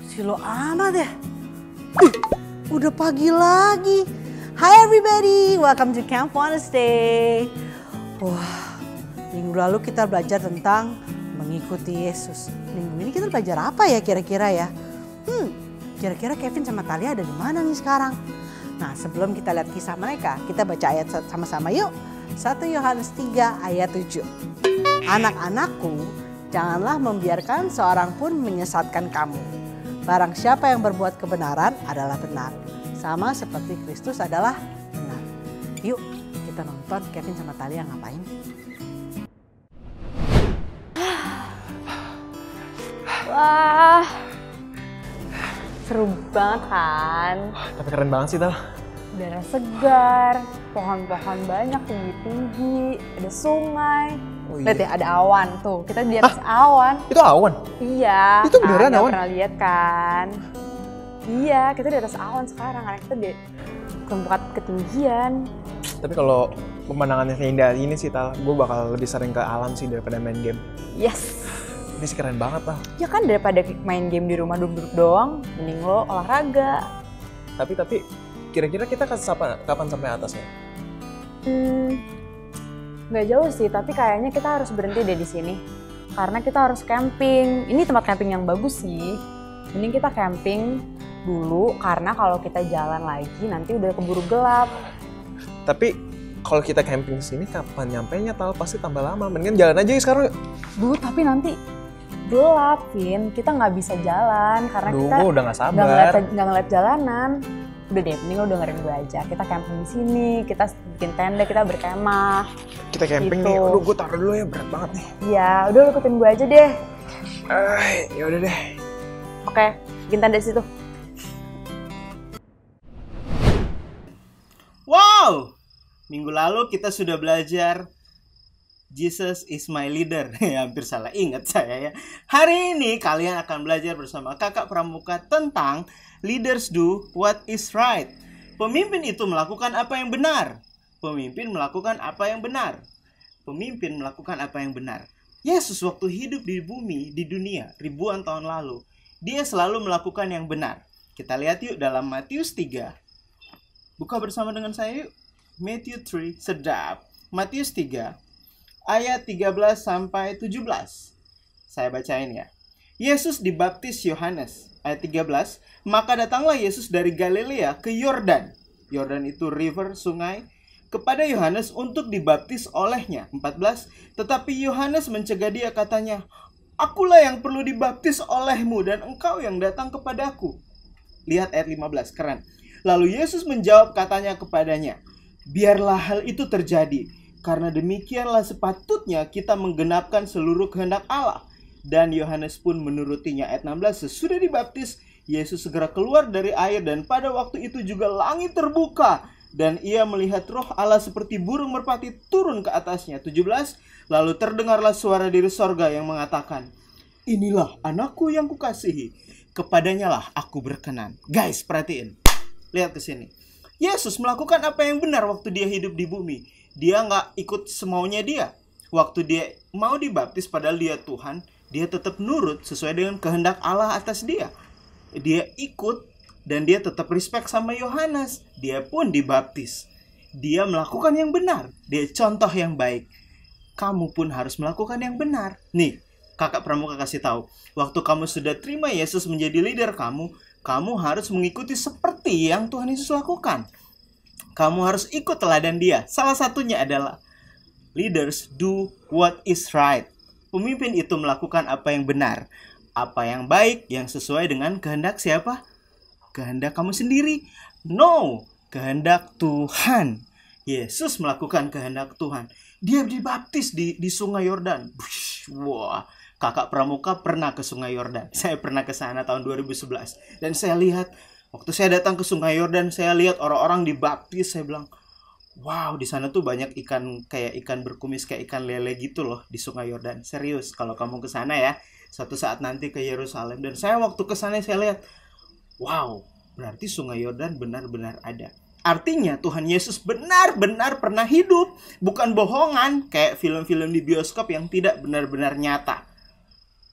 Silo amat ya. Udah pagi lagi. Hi everybody, welcome to Camp Wednesday. Wah, minggu lalu kita belajar tentang mengikuti Yesus. Minggu ini kita belajar apa ya kira-kira ya? Kira-kira Kevin sama Talia ada di mana nih sekarang? Nah, sebelum kita lihat kisah mereka, kita baca ayat sama-sama yuk. 1 Yohanes 3 ayat 7. Anak-anakku, janganlah membiarkan seorang pun menyesatkan kamu. Barang siapa yang berbuat kebenaran adalah benar. Sama seperti Kristus adalah benar. Yuk kita nonton Kevin sama Talia ngapain. Wah, seru banget kan? Tapi keren banget sih, Tal. Udara segar, pohon-pohon banyak tinggi-tinggi, ada sungai. Oh, Lihat iya. ya, ada awan tuh. Kita di atas awan. Itu awan? Iya. Itu beneran Nggak awan? pernah lihat kan? Iya, kita di atas awan sekarang. Karena kita di tempat ketinggian. Tapi kalau pemandangannya indah ini sih, Tal, gue bakal lebih sering ke alam sih daripada main game. Yes. Ini sih keren banget, Tal. Ya kan daripada main game di rumah duduk-duduk doang, mending lo olahraga. Tapi kira-kira kita kapan sampai atasnya? Nggak jauh sih, tapi kayaknya kita harus berhenti deh di sini. Karena kita harus camping. Ini tempat camping yang bagus sih. Mending kita camping dulu, karena kalau kita jalan lagi nanti udah keburu gelap. Tapi kalau kita camping sini kapan nyampainya, Tal? Pasti tambah lama. Mendingan jalan aja yuk sekarang. Bu, tapi nanti gelap, Vin. Kita nggak bisa jalan karena Aduh, kita gue udah gak sabar. nggak ngeliat jalanan. Udah deh, mending lo dengerin gue aja. Kita camping di sini, kita bikin tenda, kita berkemah. Kita camping Gitu. nih. Aduh, gue taruh dulu ya, berat banget nih. Iya, udah lo ikutin gue aja deh. Ya udah deh. Oke, bikin tenda di situ. Wow, minggu lalu kita sudah belajar Jesus is my leader. Hampir salah ingat saya ya. Hari ini kalian akan belajar bersama kakak pramuka tentang leaders do what is right. Pemimpin itu melakukan apa yang benar. Pemimpin melakukan apa yang benar. Pemimpin melakukan apa yang benar. Yesus waktu hidup di bumi, di dunia, ribuan tahun lalu, dia selalu melakukan yang benar. Kita lihat yuk dalam Matius 3. Buka bersama dengan saya yuk. Matthew 3, sedap. Matius 3, ayat 13 sampai 17. Saya bacain ya. Yesus dibaptis Yohanes. Ayat 13. Maka datanglah Yesus dari Galilea ke Yordan. Yordan itu river, sungai. Kepada Yohanes untuk dibaptis olehnya. 14. Tetapi Yohanes mencegah dia, katanya, Akulah yang perlu dibaptis olehmu dan engkau yang datang kepadaku. Lihat ayat 15, keren. Lalu Yesus menjawab, katanya kepadanya, Biarlah hal itu terjadi, karena demikianlah sepatutnya kita menggenapkan seluruh kehendak Allah. Dan Yohanes pun menurutinya. Ayat 16, sesudah dibaptis, Yesus segera keluar dari air dan pada waktu itu juga langit terbuka. Dan ia melihat roh Allah seperti burung merpati turun ke atasnya. 17, lalu terdengarlah suara dari sorga yang mengatakan, Inilah anakku yang kukasihi, kepadanya lah aku berkenan. Guys, perhatiin. Lihat ke sini. Yesus melakukan apa yang benar waktu dia hidup di bumi. Dia nggak ikut semaunya dia. Waktu dia mau dibaptis padahal dia Tuhan, dia tetap nurut sesuai dengan kehendak Allah atas dia. Dia ikut dan dia tetap respect sama Yohanes. Dia pun dibaptis. Dia melakukan yang benar. Dia contoh yang baik. Kamu pun harus melakukan yang benar. Nih, kakak pramuka kasih tahu. Waktu kamu sudah terima Yesus menjadi leader kamu, kamu harus mengikuti seperti yang Tuhan Yesus lakukan. Kamu harus ikut teladan dia. Salah satunya adalah leaders do what is right. Pemimpin itu melakukan apa yang benar, apa yang baik, yang sesuai dengan kehendak siapa? Kehendak kamu sendiri? No, kehendak Tuhan. Yesus melakukan kehendak Tuhan. Dia dibaptis di Sungai Yordan. Wah, kakak pramuka pernah ke Sungai Yordan. Saya pernah ke sana tahun 2011. Dan saya lihat, waktu saya datang ke Sungai Yordan, saya lihat orang-orang dibaptis. Saya bilang, wow, di sana tuh banyak ikan, kayak ikan berkumis, kayak ikan lele gitu loh di Sungai Yordan. Serius, kalau kamu ke sana ya, suatu saat nanti ke Yerusalem. Dan saya waktu ke sana saya lihat, wow, berarti Sungai Yordan benar-benar ada. Artinya Tuhan Yesus benar-benar pernah hidup. Bukan bohongan kayak film-film di bioskop yang tidak benar-benar nyata.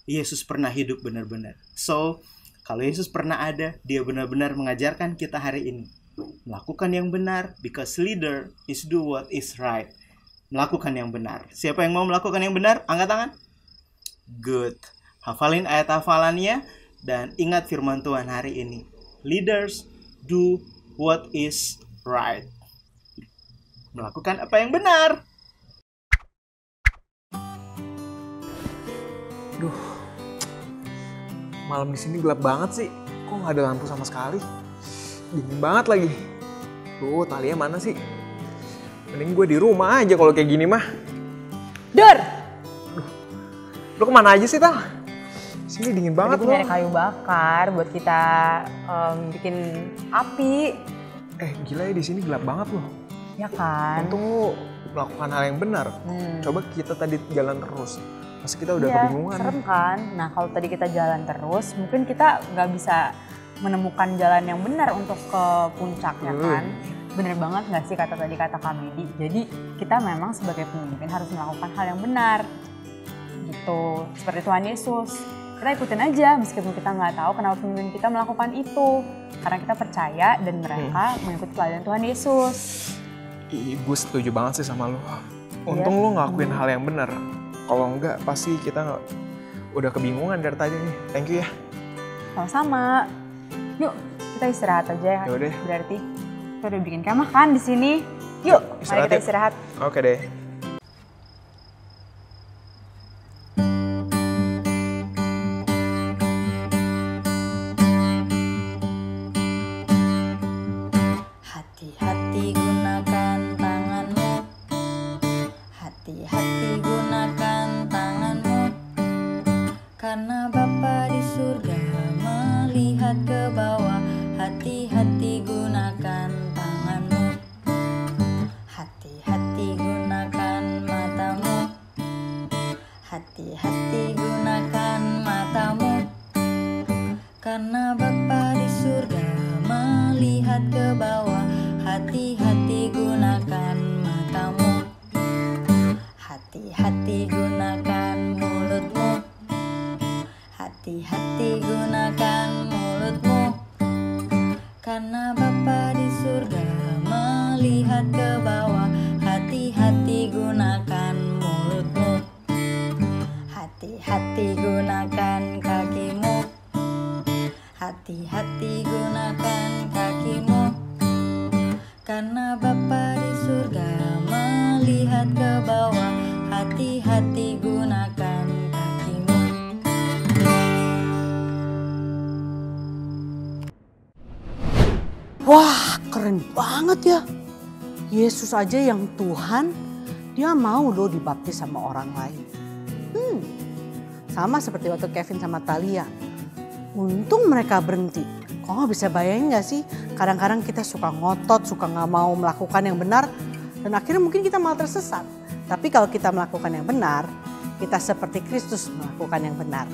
Yesus pernah hidup benar-benar. So, kalau Yesus pernah ada, dia benar-benar mengajarkan kita hari ini. Melakukan yang benar, because leader is do what is right. Melakukan yang benar. Siapa yang mau melakukan yang benar? Angkat tangan. Good. Hafalin ayat hafalannya dan ingat firman Tuhan hari ini. Leaders do what is right. Melakukan apa yang benar. Duh, malam di sini gelap banget sih. Kok nggak ada lampu sama sekali? Dingin banget lagi. Tuh, Talia mana sih? Mending gue di rumah aja kalau kayak gini mah. Dor! Lu kemana aja sih, Tal? Sini dingin banget Tadi loh. nyari kayu bakar buat kita bikin api. Gila ya, di sini gelap banget loh. Ya kan? Untung lu melakukan hal yang benar. Coba kita tadi jalan terus. Pasti kita udah Iya, kebingungan. serem kan? Nah kalau tadi kita jalan terus, mungkin kita nggak bisa menemukan jalan yang benar untuk ke puncaknya kan? Bener banget nggak sih kata Kak Medi? Jadi kita memang sebagai pemimpin harus melakukan hal yang benar. Gitu, seperti Tuhan Yesus. Kita ikutin aja meskipun kita nggak tahu kenapa pemimpin kita melakukan itu. Karena kita percaya dan mereka mengikuti teladan Tuhan Yesus. Gue setuju banget sih sama lu. Untung lu ngelakuin hal yang benar. Kalau enggak pasti kita udah kebingungan dari tadi nih. Thank you ya. Sama-sama. Yuk kita istirahat aja ya. Yaudah. Berarti kita udah bikin kemah kan di sini. Yuk, mari kita istirahat. Oke deh. Hati-hati gunakan tanganmu. Hati-hati gunakan tanganmu. Karena Bapa di surga melihat ke bawah. Hati-hati gunakan tanganmu. Hati-hati gunakan matamu. Hati-hati gunakan matamu. Karena Bapa di surga melihat ke bawah. Hati-hati gunakan matamu. Hati-hati gunakan mulutmu. Hati-hati gunakan mulutmu. Karena Bapa di surga melihat ke bawah. Hati-hati gunakan mulutmu. Hati-hati gunakan kakimu. Hati-hati gunakan kakimu. Karena Bapa di surga melihat ke bawah. Hati-hati gunakan kakimu. Wah, keren banget ya. Yesus aja yang Tuhan, dia mau loh dibaptis sama orang lain. Sama seperti waktu Kevin sama Talia. Untung mereka berhenti. Kok nggak bisa bayangin nggak sih? Kadang-kadang kita suka ngotot, suka nggak mau melakukan yang benar. Dan akhirnya mungkin kita malah tersesat. Tapi kalau kita melakukan yang benar, kita seperti Kristus melakukan yang benar.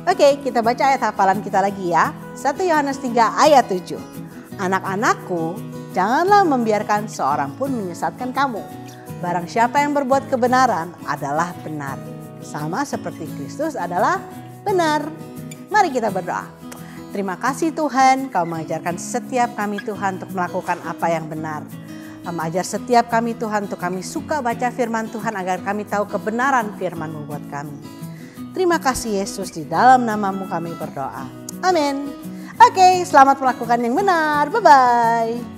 Oke, kita baca ayat hafalan kita lagi ya. 1 Yohanes 3 ayat 7. Anak-anakku, janganlah membiarkan seorang pun menyesatkan kamu. Barang siapa yang berbuat kebenaran adalah benar. Sama seperti Kristus adalah benar. Mari kita berdoa. Terima kasih Tuhan, Kau mengajarkan setiap kami Tuhan untuk melakukan apa yang benar. Kau mengajar setiap kami Tuhan untuk kami suka baca firman Tuhan agar kami tahu kebenaran firman-Mu buat kami. Terima kasih Yesus, di dalam nama-Mu kami berdoa. Amin. Oke, selamat melakukan yang benar. Bye-bye.